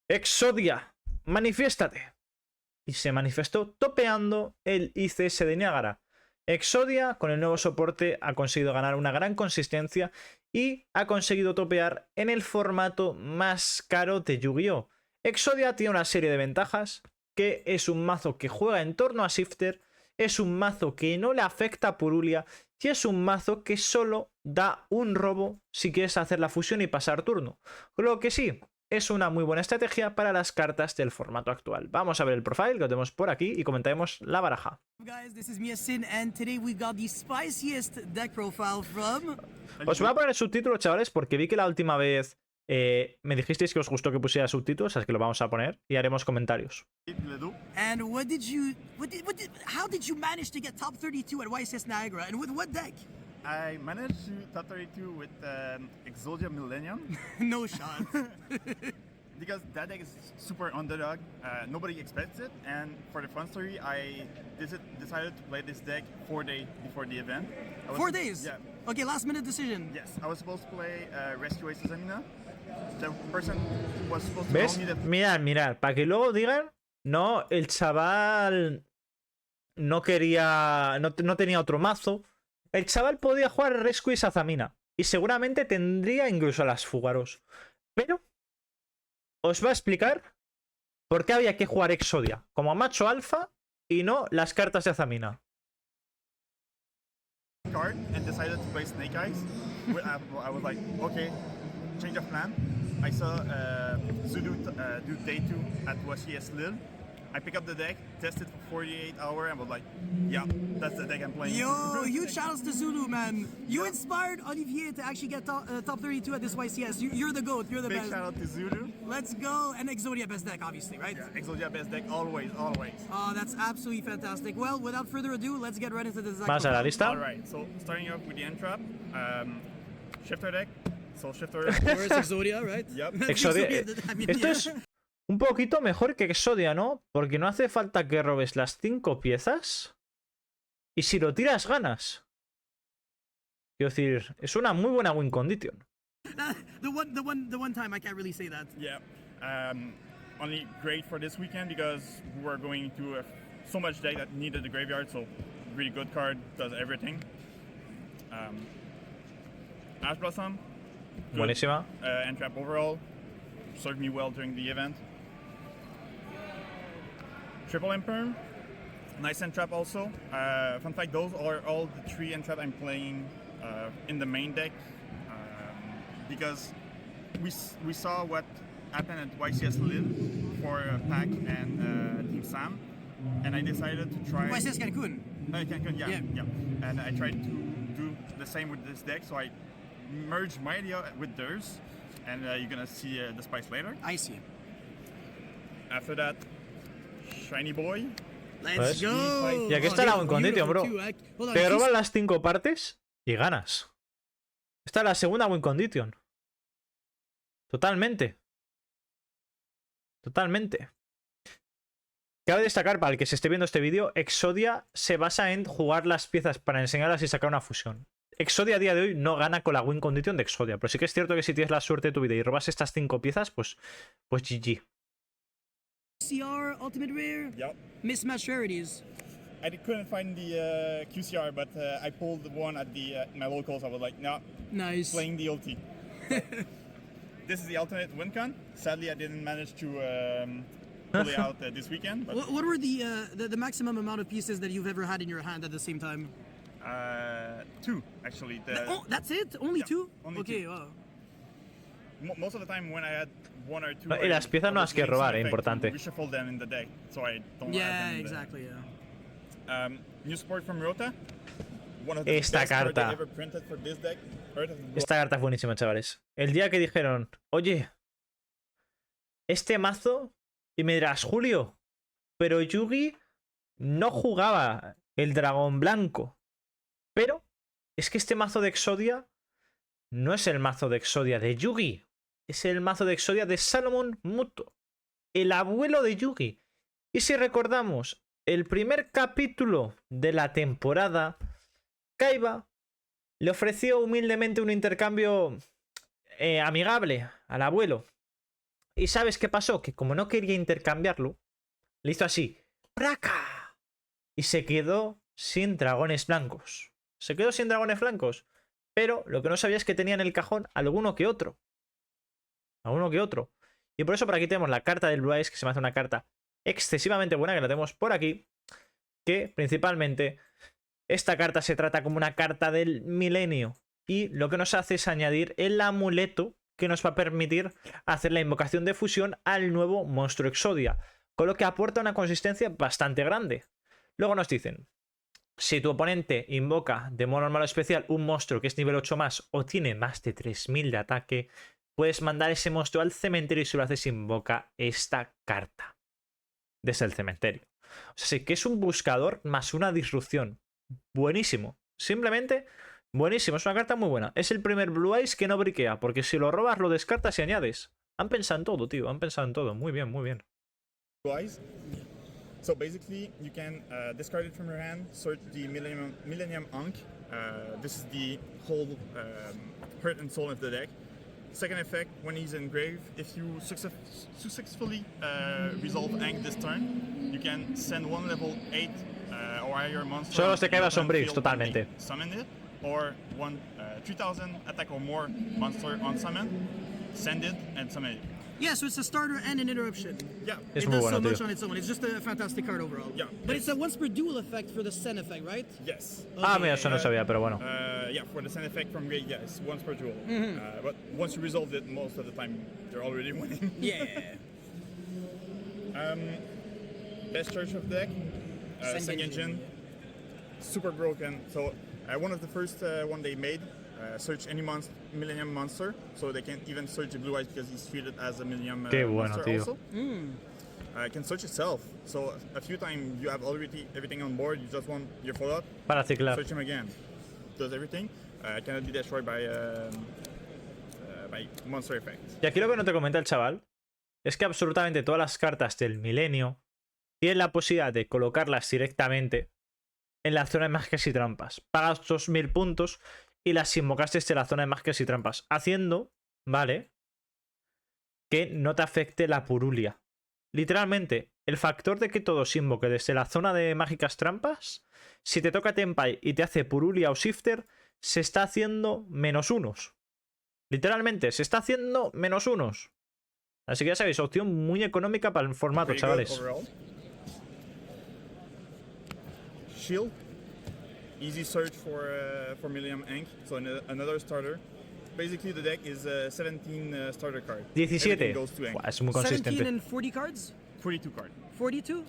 Exodia, manifiéstate. Y se manifestó topeando el ICS de Niágara. Exodia, con el nuevo soporte, ha conseguido ganar una gran consistencia y ha conseguido topear en el formato más caro de Yu-Gi-Oh! Exodia tiene una serie de ventajas, que es un mazo que juega en torno a Shifter, es un mazo que no le afecta a Purulia y es un mazo que solo da un robo si quieres hacer la fusión y pasar turno. Lo que sí, es una muy buena estrategia para las cartas del formato actual. Vamos a ver el profile que lo tenemos por aquí y comentaremos la baraja. Os voy a poner subtítulos, chavales, porque vi que la última vez me dijisteis que os gustó que pusiera subtítulos, así que lo vamos a poner y haremos comentarios. And how did you manage to get top 32 at YCS Niagara, and with what deck? I managed to top 32 with Exodia Millennium. No shot. Because that deck is super underdog. Nobody expects it. And for the fun story, I decided to play this deck 4 days before the event. 4 days? Yeah. Okay, last minute decision. Yes, I was supposed to play Rescue Aces Amina. The person was supposed to ¿Ves? tell me that... Mirad, para que luego digan, no, el chaval no quería, no tenía otro mazo. El chaval podía jugar Rescue y Sazamina. Y seguramente tendría incluso a las Fúgaros. Pero os va a explicar por qué había que jugar Exodia como macho alfa y no las cartas de Azamina. Card and decided to play Snake Eyes. I was like, okay, change of plan. I saw Zulu do day 2 at YCS Lille. I pick up the deck, test it for 48 hours, and was like, yeah, that's the deck I'm playing. Yo, huge shoutouts to Zulu, man. You inspired Olivier to actually get top 32 at this YCS. You're the GOAT, you're the Big best. shout out to Zulu. Let's go. And Exodia best deck, obviously, right? Yeah, Exodia best deck, always. Oh, that's absolutely fantastic. Well, without further ado, let's get right into the design. ¿Vas a la lista? Alright, so starting off with the end trap, Shifter deck. So Shifter. Where's Exodia, right? Yep. Exodia. I mean, Esto yeah. es un poquito mejor que Exodia, ¿no? Porque no hace falta que robes las 5 piezas. Y si lo tiras, ganas. Quiero decir, es una muy buena win condition. The one time I can't really say that. Yeah. Only great for this weekend because we were going to so much deck that needed the graveyard, so really good card, does everything. Ash Blossom. Good, Buenísima. end trap overall. Served me well during the event. Triple Imperm. Nice end trap also. Fun fact, those are all the 3 end trap I'm playing in the main deck. Because we saw what happened at YCS Lille for Pac and Team Sam. And I decided to try... YCS Cancun. Cancun, yeah. And I tried to do the same with this deck, so I merged my idea with theirs. And you're gonna see the spice later. I see. After that, Shiny Boy. Let's go. Y aquí está la win condition, bro. Hold on, Te he's- roban las 5 partes y ganas. Esta es la segunda win condition. Totalmente. Cabe destacar, para el que se esté viendo este vídeo, Exodia se basa en jugar las piezas para enseñarlas y sacar una fusión. Exodia a día de hoy no gana con la win condition de Exodia, pero sí que es cierto que si tienes la suerte de tu vida y robas estas 5 piezas, pues GG. CR, Ultimate Rare, Yep. Mismatch Rarities. I couldn't find the QCR, but I pulled one at my locals. I was like, no, Nice. playing the ulti. This is the alternate win con. Sadly, I didn't manage to pull it out this weekend. But What were the maximum amount of pieces that you've ever had in your hand at the same time? 2 actually. Oh, that's it? Only Yeah, 2? only Okay, 2. wow. Most of the time when I had 1 or 2, Y las piezas no las que robar, importante. Reshuffle them in the deck, so I don't. Yeah, have them in exactly, yeah. New support from Rota. One of the Esta best cards carta. I ever printed for this deck. Earth of the Gods. Esta carta es buenísima, chavales. El día que dijeron, oye, este mazo, y me dirás, Julio, pero Yugi no jugaba el dragón blanco. Pero es que este mazo de Exodia no es el mazo de Exodia de Yugi. Es el mazo de Exodia de Salomon Muto, el abuelo de Yugi. Y si recordamos el primer capítulo de la temporada, Kaiba le ofreció humildemente un intercambio amigable al abuelo. ¿Y sabes qué pasó? Que como no quería intercambiarlo, le hizo así. ¡Praca! Y se quedó sin dragones blancos. Se quedó sin dragones blancos. Pero lo que no sabía es que tenía en el cajón alguno que otro. Alguno que otro. Y por eso por aquí tenemos la carta del Blue Eyes, que se me hace una carta excesivamente buena, que la tenemos por aquí. Que principalmente esta carta se trata como una carta del milenio. Y lo que nos hace es añadir el amuleto que nos va a permitir hacer la invocación de fusión al nuevo monstruo Exodia. Con lo que aporta una consistencia bastante grande. Luego nos dicen, si tu oponente invoca de modo normal o especial un monstruo que es nivel 8 más o tiene más de 3000 de ataque, puedes mandar ese monstruo al cementerio y si lo haces invoca esta carta desde el cementerio. O sea, sí que es un buscador más una disrupción. Buenísimo. Simplemente buenísimo. Es una carta muy buena. Es el primer Blue Eyes que no briquea, porque si lo robas lo descartas y añades. Han pensado en todo, tío. Han pensado en todo. Muy bien, muy bien. Twice. So basically, you can discard it from your hand, search the Millennium Ankh. This is the whole Hurt and Soul of the deck. Second effect, when he's engraved, if you successfully resolve Ankh this turn, you can send one level 8 or higher monster. Solo se queda on Sombrix, field totalmente. and summon it, or one 3000 attack or more monster on summon, send it and summon it. Yeah, so it's a starter and an interruption. Yeah. Es It muy does bueno, so much tío. on its own. It's just a fantastic card overall. Yeah. But it's a once per duel effect for the Sen effect, right? Yes. Ah, mira, eso no sabía, pero bueno. Yeah, for the send effect from Grey, yes, once per duel. But once you resolve it, most of the time they're already winning. Yeah. Best Church of deck, Sengenjin, super broken. So one of the first one they made, search any Millennium monster, so they can even search the Blue Eyes because he's treated as a Millennium Qué bueno, monster tío. also. It can search itself. So a few times you have already everything on board, you just want your follow-up, Para ciclar. search him again. Does everything. Cannot be destroyed by monster effect. Y aquí lo que no te comenta el chaval es que absolutamente todas las cartas del milenio tienen la posibilidad de colocarlas directamente en la zona de magias y trampas. Pagas 2000 puntos y las invocas desde la zona de magias y trampas, haciendo, ¿vale?, que no te afecte la purulia. Literalmente, el factor de que todo se invoque desde la zona de mágicas trampas, si te toca Tenpai y te hace purulia o shifter, se está haciendo -1. Literalmente, se está haciendo -1. Así que ya sabéis, opción muy económica para el formato, Pretty good chavales. overall. Shield, easy search for Millennium Ankh, so another starter. Basically, the deck is 17 starter card. 17. Everything goes to Ankh. Buah, es muy 17 consistente. and 40 cards? 42 card. 42?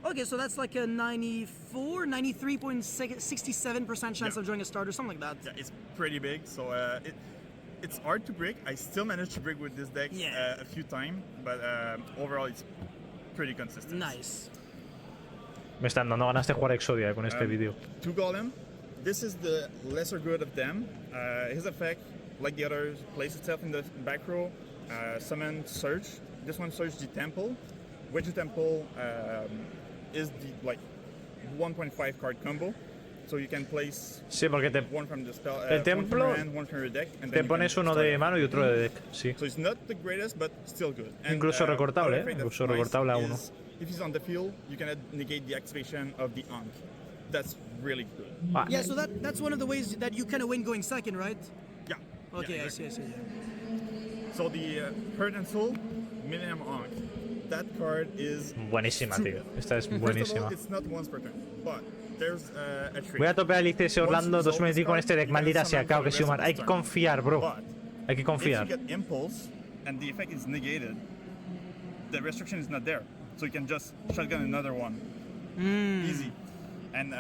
Okay, so that's like a 93.67% chance Yeah. of drawing a starter, something like that. Yeah, it's pretty big, so it's hard to break. I still managed to break with this deck Yeah. a few times, but overall it's pretty consistent. Nice. Me están dando ganas de jugar Exodia con este vídeo. 2 Golem. This is the lesser good of them. His effect, like the others, places itself in the back row. Summon Search. This one search the temple. Which temple is the 1.5 card combo. So you can place Sí, porque te, one from the spell, El one from templo, your hand, one from your deck, and te then you pones can uno start de it. mano y otro de deck. Sí. So it's not the greatest, but still good. And, Incluso recortable, another effect incluso that's recortable a nice uno. is If he's on the field, you can negate the activation of the Ankh. That's really good. Ah, Yeah, so that's one of the ways that you kind of win going second, right? Yeah. Okay, Yeah, I see. So the Hurt and Soul, Millennium Ankh. That card is buenísima, tío. Esta es First of buenísima. all, it's not once per turn, but there's a trick. Voy a topear al ICS Orlando 2025 con este deck. Maldita sea, cao que Sumar. Hay que confiar, bro. But Hay que if confiar. you get Impulse and the effect is negated, the restriction is not there. So you can just shotgun another one. Easy. And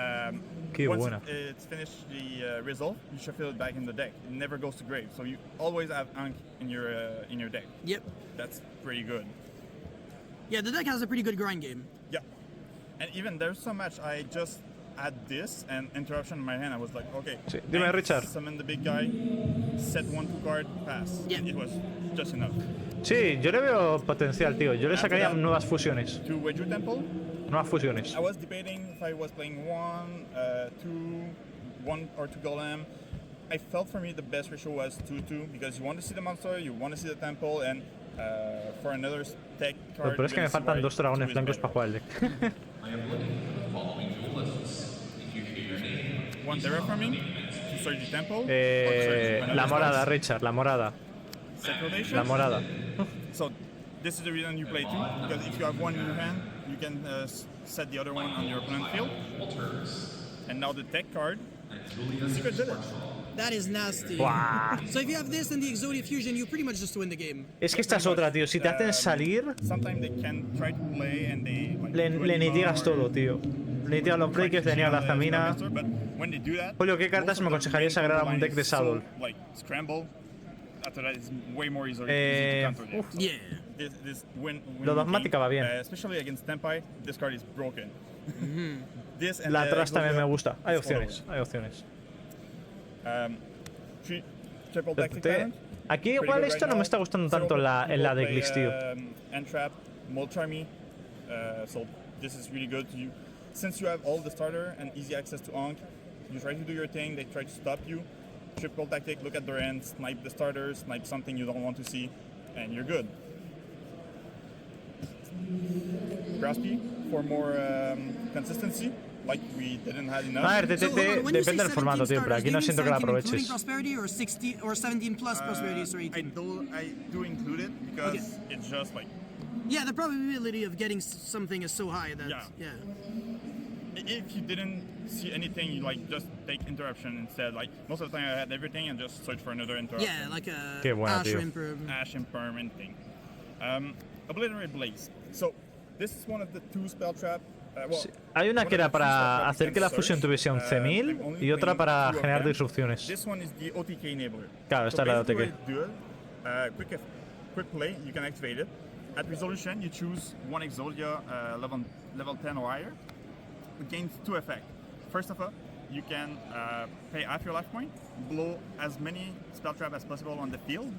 Qué once buena. it's finished the resolve, you shuffle it back in the deck. It never goes to grave. So you always have Ankh in your deck. Yep. That's pretty good. Yeah, the deck has a pretty good grind game. Yeah. And even there's so much I just had this and interruption in my hand. I was like, okay. Sí. Dime, Ankh, Richard. Summon the big guy, set 1/2 card, pass. Yeah. It was just enough. Sí, yo le veo potencial, tío. Yo le sacaría nuevas fusiones. To Wedge Temple, Nuevas fusiones. I was debating if I was playing 1, 2, 1 or 2 Golem. I felt for me the best ratio was 2-2 because you want to see the monster, you want to see the temple, and For another tech Lo card, peor es que me you're gonna see faltan why 2 dragones two is blancos better. para jugar el deck. One terraforming to search the temple. La morada, Richard, la morada. La morada. So this is the reason you play two, because if you have one in your hand, you can set the other one on your opponent's field. And now the tech card, Secret Village. That is nasty. Buah. So if you have this and the Exodia Fusion, you pretty much just win the game. Es que esta es otra, tío. Si te hacen salir, Sometimes they can try to play and they like, le do le an nitigas ignore, todo, tío. Le nitigas los breakers, le niegas la zamina. but when they do that, Julio, ¿qué cartas most of me the aconsejarías main agregar a combo un line deck de is so, Saddle? like scramble. After that, it's way more easy to counter. them. uf. So Yeah. this win Lo dogmática va bien. especially against Tempai, this card is broken. This and La the atrás también me Exodia gusta. Hay is all opciones, hay opciones. over. Triple Tactic Talent. Aquí Pretty igual good esto right no me now. está gustando tanto Several en la people de Glix, tío. Entrap, Moltrami. So this is really good. Since you have all the starter and easy access to Ankh, you try to do your thing, they try to stop you. Triple Tactic, look at their end, snipe the starters, snipe something you don't want to see, and you're good. Graspy for more consistency, like we didn't have enough. A ver, So hold on, when you say depende del 17 formato, tío, pero starters, aquí do no you siento que mean la 17 including aproveches. prosperity or 60 or 17 plus prosperity, sorry, 18? I do include it because Okay. it's just like Yeah, the probability of getting something is so high that Yeah. if you didn't see anything, you like just take interruption instead. Like most of the time, I had everything and just search for another interruption. Yeah, like a Qué buena, Ash tío. or Imperm. Ash Impermanent thing. Obliterate Blaze. So this is one of the two spell trap. Sí. Hay una que era para hacer que la fusión tuviese 11.000 y otra para generar disrupciones. This one is the OTK enabler. Claro, esta es la basically OTK. what it do, quick play, you can activate it. At resolution, you choose one Exodia level 10 or higher. It gains two effects. First of all, you can pay half your life point, blow as many spell trap as possible on the field,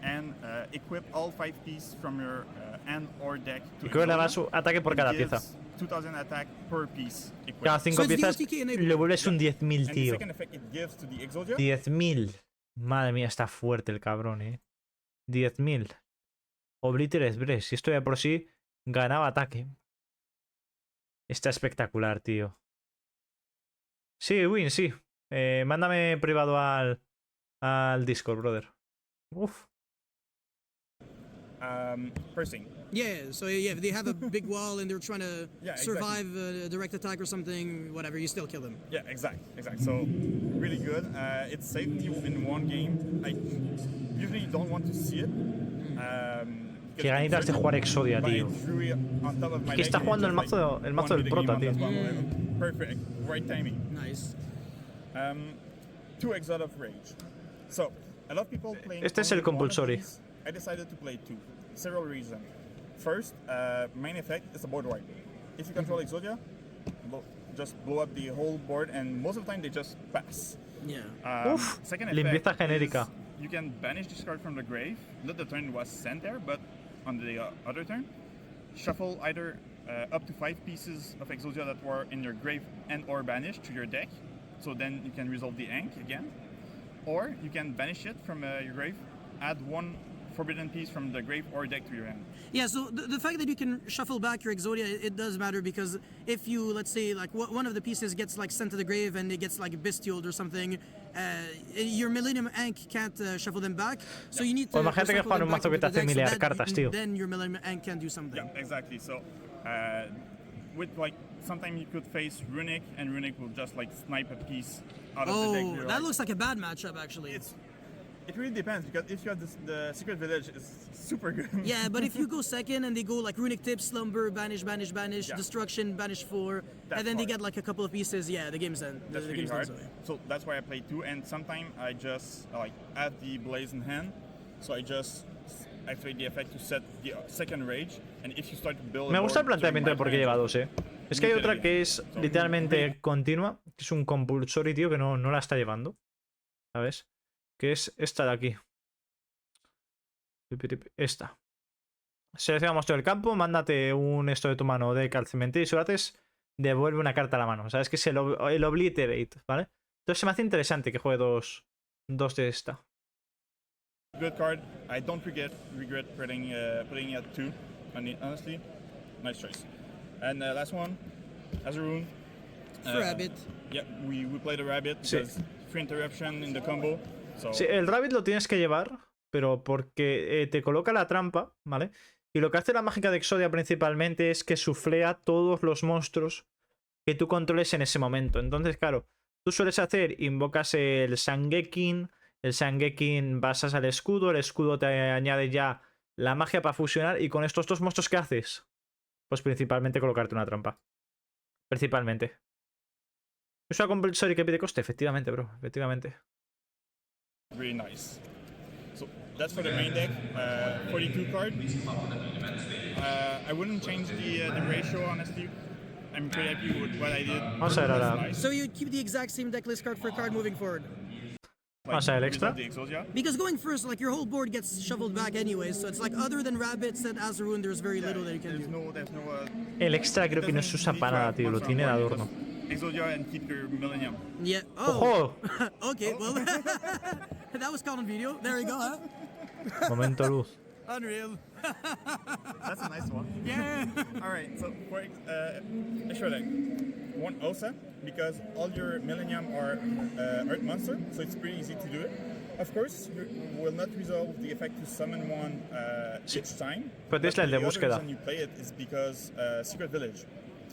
and equip all 5 pieces from your hand or deck to Y creo que le Exodia. da su ataque por It cada gives pieza. 2000 attack per piece equipped. Cada 5 it's the piezas OTK enabler. le vuelves un 10.000, And the tío. second effect it gives to the Exodia 10.000. Madre mía, está fuerte el cabrón, 10.000. Obliterate Breath. Si esto ya por sí ganaba ataque. Está espectacular, tío. Sí, Win, sí. Mándame privado al Discord, brother. Uf. Pursing. Yeah, so yeah, if they have a big wall and they're trying to Yeah, exactly. survive a direct attack or something, whatever, you still kill them. Yeah, exactly. So really good. It's saved you in one game. I usually don't want to see it. Qué ganitas de jugar Exodia, tío. Es que está jugando el mazo del prota, tío. Perfect. Right timing. Nice. 2 Exodia of Rage. So, a lot of people playing Este es el only one of compulsory. these. I decided to play 2. Several reasons. First, main effect is a board wipe. If you control Exodia, just blow up the whole board, and most of the time they just pass. Yeah. Uf, Second limpieza effect genérica. is you can banish this card from the grave. Not the turn it was sent there, but on the other turn, shuffle either up to 5 pieces of Exodia that were in your grave and or banished to your deck. So then you can resolve the Ankh again. Or you can banish it from your grave, add 1 forbidden piece from the grave or deck to your hand. Yeah, so the fact that you can shuffle back your Exodia, it does matter because if you, let's say, like one of the pieces gets like sent to the grave and it gets like bestialed or something, your Millennium Ankh can't shuffle them back. So you need to. O imagínate que shuffle juegan them un mazo back que te into the hace deck so milear that cartas, tío. Then your Millennium Ankh can do something. Yeah, exactly. So with like sometimes you could face Runic and Runic will just like snipe a piece out of the deck. Oh, You're that like- looks like a bad matchup actually. It really depends because if you have the Secret Village is super good. Yeah, but if you go second and they go like Runic Tip, Slumber, Banish, Yeah. Destruction, Banish 4, That's and then they hard. get like a couple of pieces, yeah, the game's done. That's the really game's hard. done, sorry. So that's why I play 2, and sometimes I just like add the Blaze in hand. So I just activate the effect to set the second rage, and if you start to build. Me a gusta el board during planteamiento my de por qué turn, lleva 2, Es que hay otra que es So, literalmente continua, que es un compulsory, tío, que no la está llevando. ¿Sabes? Que es esta de aquí. Esta. Seleccionamos todo el campo, mándate un esto de tu mano de al cementerio y si lo haces, devuelve una carta a la mano. ¿Sabes? Que es el Obliterate, ¿vale? Entonces se me hace interesante que juegue dos de esta. Good card. I don't regret putting it 2. Honestly, nice choice. And last one, Azarun. Rabbit. Yeah, we played a rabbit Sí. because free interruption in the combo. So Sí, el Rabbit lo tienes que llevar, pero porque te coloca la trampa, ¿vale? Y lo que hace la mágica de Exodia principalmente es que suflea todos los monstruos que tú controles en ese momento. Entonces, claro, tú sueles hacer, invocas el Sangekin basas al escudo, el escudo te añade ya la magia para fusionar, y con estos dos monstruos, ¿qué haces? Pues principalmente colocarte una trampa. Principalmente. ¿Es una compulsory que pide coste? Efectivamente, bro, efectivamente. really nice. So that's for the main deck. 42 card. I wouldn't change the ratio, honestly. I'm pretty happy with what I did. Vamos a ver ahora. Nice. So you keep the exact same deck list card for card moving forward. Vamos a ver el extra. The Exodia. Because going first, like your whole board gets shuffled back anyway, so it's like other than rabbits and Azarun, there's very little that you can do. There's no. El extra creo que no se usa para nada, tío. Lo tiene de adorno. Exodia and keep your Millennium. Yeah. Oh. ¡Ojo! Okay. Well, that was caught on video. There you go. Huh? Momento luz. Unreal. That's a nice one. Yeah. All right, so for extra deck, one Osa, because all your Millennium are Earth Monster, so it's pretty easy to do it. Of course, you will not resolve the effect to summon one each time. Pero tienes la de the other búsqueda. reason you play it is because Secret Village.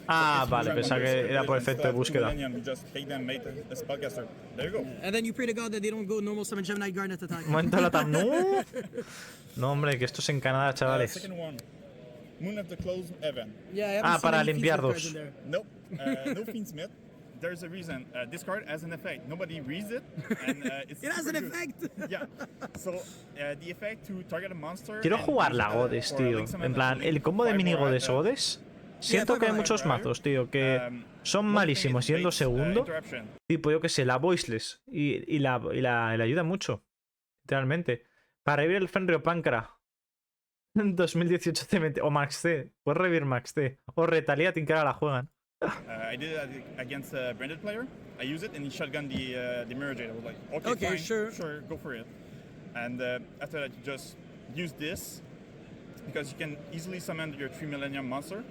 Ah, If you vale, run pensaba under que Secret era por Village and efecto still de have two búsqueda. Millennium, you just take them, make a spellcaster. There you go. And then you pray to God that they don't go normal summon Gemini Garnet attack. Momento la tab. ¡No! No, hombre, que esto es en Canadá, chavales. Second one, Moon of the Closed Heaven. Yeah, I haven't Ah, seen para any limpiar feature cards dos. in there. Nope, no Fiendsmith. There's a reason. This card has an effect. Nobody reads it, and it's It has super an good. effect. Yeah. So the effect to target a monster. Quiero and jugar use, la Godes, for a tío. link summon En plan, that el link combo de five mini more Godes at o Godes. Siento five que hay more muchos value. mazos, tío, que son one thing malísimos it yendo takes, segundo. interruption. Tipo, yo que sé, la Voiceless. Y la ayuda mucho. Literalmente. Para revivir el Fenrir Pancra. 2018 CMT. O Max C. Puedes revivir Max C. O Retaliating, que ahora la juegan. I did it against a branded player. I used it and he shotgunned the Mirror Jade. I was like, okay, Okay, fine, sure. go for it. And after that, you just use this because you can easily summon your 3 Millennium monster.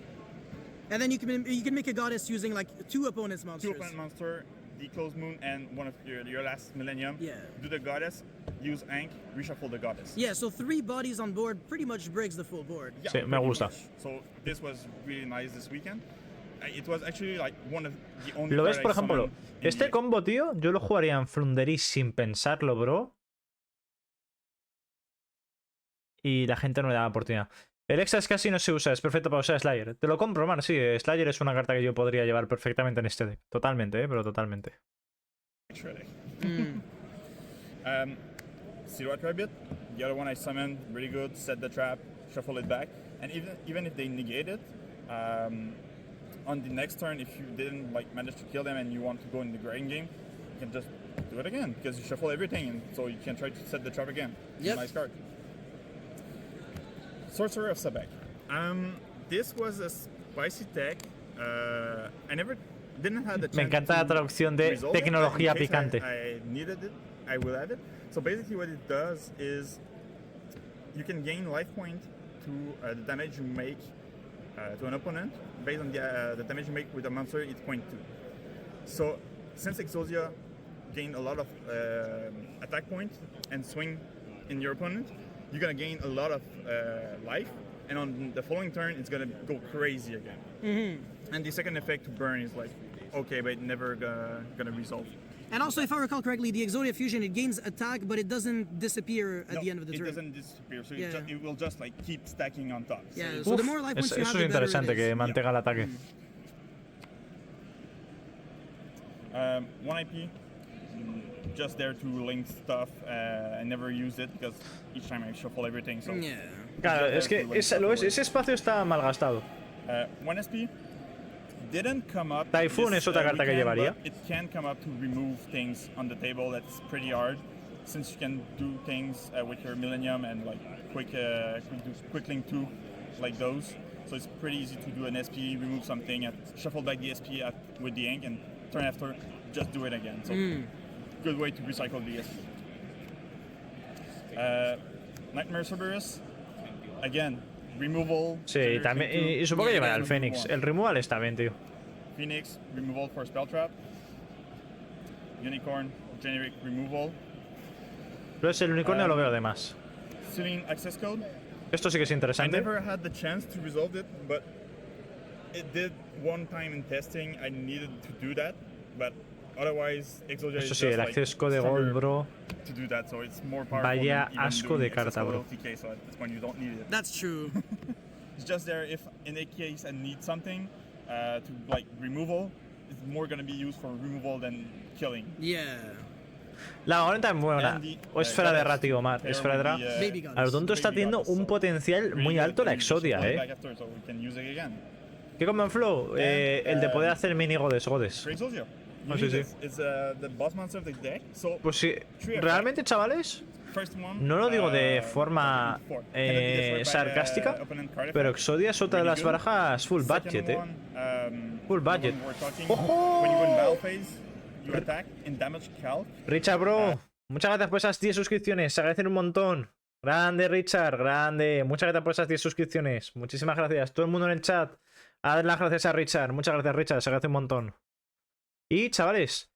And then you can make a goddess using like two opponents' monsters. 2 opponent monster, the Closed Moon, and one of your last Millennium. Yeah. Do the goddess, use Ankh, reshuffle the goddess. Yeah, so 3 bodies on board pretty much breaks the full board. Yeah, Sí, me pretty gusta. much. So this was really nice this weekend. It was actually like one of the only. ¿Lo ves, card por I ejemplo? summoned in Este the- combo, tío, yo lo jugaría en Flunderis sin pensarlo, bro. Y la gente no le da la oportunidad. El extra es casi no se usa, es perfecto para usar Slayer. Te lo compro, man, sí. Slayer es una carta que yo podría llevar perfectamente en este deck. Totalmente, pero totalmente. Extra deck. Silhouette Rabbit, the other one I summoned, really good, set the trap, shuffle it back, and even if they negate it, on the next turn, if you didn't like manage to kill them and you want to go in the grading game, you can just do it again, because you shuffle everything, and so you can try to set the trap again. It's Yep. a nice card. Sorcerer of Sabek. This was a spicy tech. I didn't have the chance Me encanta la to traducción de resolve it, tecnología but in case picante. I needed it, I will add it. So basically what it does is you can gain life point to the damage you make to an opponent. Based on the damage you make with a monster, it's 0.2. So since Exodia gained a lot of attack points and swing in your opponent, you're gonna gain a lot of life, and on the following turn, it's gonna go crazy again. And the second effect to burn is like, okay, but never gonna resolve. And also, if I recall correctly, the Exodia Fusion, it gains attack, but it doesn't disappear at No, the end of the it turn. doesn't disappear, so Yeah. it will just like keep stacking on top. So Yeah, it's- so the more life points Eso you es have, the better it interesante, is. que mantenga el ataque. One IP, just there to link stuff. I never used it because each time I shuffle everything. So Yeah. Claro, just es there que to link stuff away. ese espacio está mal gastado. One SP didn't come up. Typhoon this, es otra carta que weekend, llevaría. but it can come up to remove things on the table. That's pretty hard, since you can do things with your Millennium and like quick link 2, like those. So it's pretty easy to do an SP, remove something, and shuffle back the SP with the ink, and turn after, just do it again. So good way to recycle the SP. Nightmare Cerberus. Again, removal. Sí, y también. Y supongo que llevará el Fénix. El removal está bien, tío. Phoenix, removal for spell trap. Unicorn, generic removal. Pero es el unicornio, lo veo de más. Sealing access code. Esto sí que es I interesante. never had the chance to resolve it, but it did one time in testing. I needed to do that, but otherwise, Exodia Eso is sí, just el like acceso de stronger gold, bro. to do that, so it's more powerful Vaya than even asco doing de access carta, bro. code LTK, so at this point you don't need it. That's true. It's just there if in a case I need something to like removal. It's more gonna be used for removal than killing. Yeah. La Gaoneta es buena. Andy, O esfera de Goddess Ratio, Omar. pair Esfera de with Ra. the, Baby goddess. A lo tonto está Baby teniendo goddess, un so potencial really muy good, alto la and she's Exodia, coming back after, so we can use it again. ¿Qué como en Flow? El de poder hacer mini godes. For Exodia, you Oh, sí, need sí. this. It's the boss monster of the deck. So Pues sí. Realmente, chavales, first one, no lo digo de forma before. Cannot be destroyed by sarcástica, opponent card pero effect. Exodia es otra de Really las good. barajas full Second budget, eh. one, Full the budget. one we're talking, ¡Ojo! when you go in battle phase, you attack in damage calc. Richard, bro, muchas gracias por esas 10 suscripciones. Se agradecen un montón. Grande, Richard, grande. Muchas gracias por esas 10 suscripciones. Muchísimas gracias. Todo el mundo en el chat. A dar las gracias a Richard. Muchas gracias, Richard. Se agradece un montón. Y, chavales,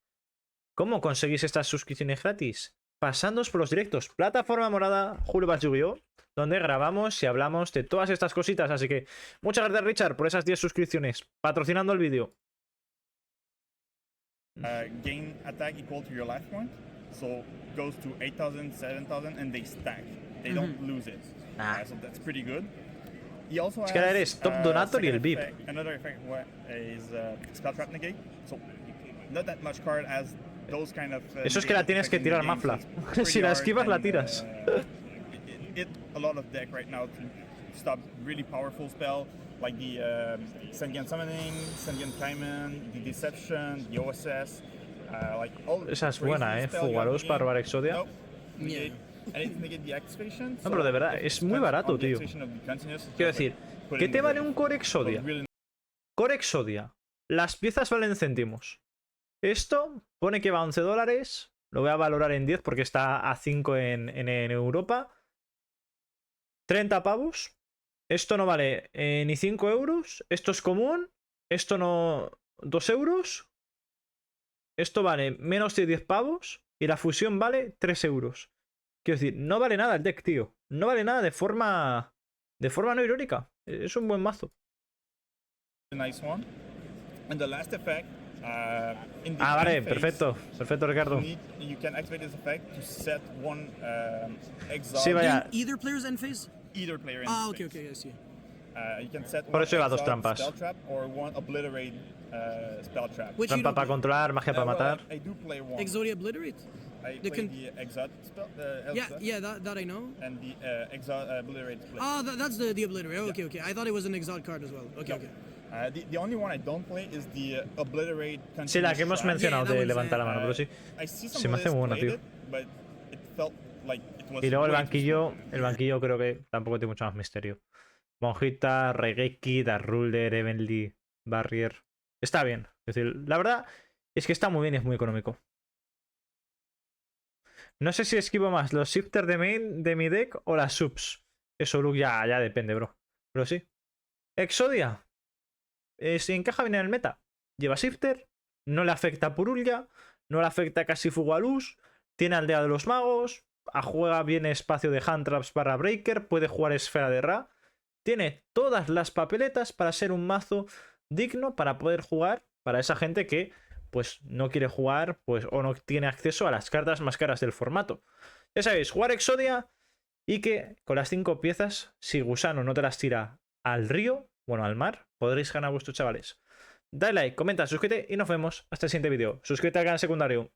¿cómo conseguís estas suscripciones gratis? Pasándoos por los directos. Plataforma morada, Julio Bach Yu-Gi-Oh!, donde grabamos y hablamos de todas estas cositas. Así que, muchas gracias, Richard, por esas 10 suscripciones. Patrocinando el vídeo. Gain attack equal to your life point, so goes to 8,000, 7,000, and they stack. They don't lose it. Ah. So that's pretty good. He also Es que ahora eres top donator y el VIP. Another effect is spell trap negate. So not that much card as those kind of. Eso es que la tienes que tirar mafla. Si la esquivas, la tiras. It a lot of deck right now to stop really powerful spell like the Sengen Summoning, Sengen Kaiman, the Deception, the OSS, like all. Esa es crazy buena, spell you Fugaros have para in robar game. Exodia. Nope. Negate. And it's negate the activation. No, pero de verdad, if it es muy depends barato, on the tío. activation of the continuous, it's Quiero just like decir, put it ¿qué in te the vale grave. un Core So Exodia? really Core Exodia. Las piezas valen céntimos. Esto pone que va a 11 dólares. Lo voy a valorar en 10 porque está a 5 en Europa. 30 pavos. Esto no vale ni 5 euros. Esto es común. Esto no. 2 euros. Esto vale menos de 10 pavos. Y la fusión vale 3 euros. Quiero decir, no vale nada el deck, tío. No vale nada de forma. De forma no irónica. Es un buen mazo. a nice one. And the last effect, in the Ah, vale, end phase, perfecto. Perfecto, Ricardo. you can activate this effect to set one exile. Sí, vaya. Either player's end phase? Either player in Ah, this okay, phase. okay, I see. You can set Por one eso lleva dos exile trampas. spell trap or one obliterate spell trap. Which you Trampa don't para play. controlar, magia para Well, matar. I do play one. Exodia Obliterate? I the play con- the exile spell, Yeah, Exile, yeah, that I know. and the exile obliterate split. Oh, that's the Obliterate. Oh, okay, okay. I thought it was an Exalt card as well. Okay, No. okay. The only one I don't play is the obliterate. Sí, la que hemos continuous trap. mencionado Yeah, that de one's, levantar la mano, pero sí. I see some Se me hace lists buena, played tío. it, but it felt like it was Y luego el way too banquillo. small. El banquillo creo que tampoco tiene mucho más misterio. Monjita, Regeki, Darruler, Evenly, Barrier. Está bien. Es decir, la verdad es que está muy bien y es muy económico. No sé si esquivo más los shifters de mi deck o las subs. Eso, Luke, ya depende, bro. Pero sí. Exodia. Se encaja bien en el meta. Lleva shifter. No le afecta a Purulya. No le afecta casi Fugaluz. Tiene aldea de los magos. Juega bien espacio de hand traps para Breaker. Puede jugar esfera de Ra. Tiene todas las papeletas para ser un mazo digno para poder jugar para esa gente que pues no quiere jugar pues o no tiene acceso a las cartas más caras del formato. Ya sabéis, jugar Exodia y que con las 5 piezas, si Gusano no te las tira al río, bueno, al mar, podréis ganar a vuestros chavales. Dale like, comenta, suscríbete y nos vemos hasta el siguiente vídeo. Suscríbete al canal secundario.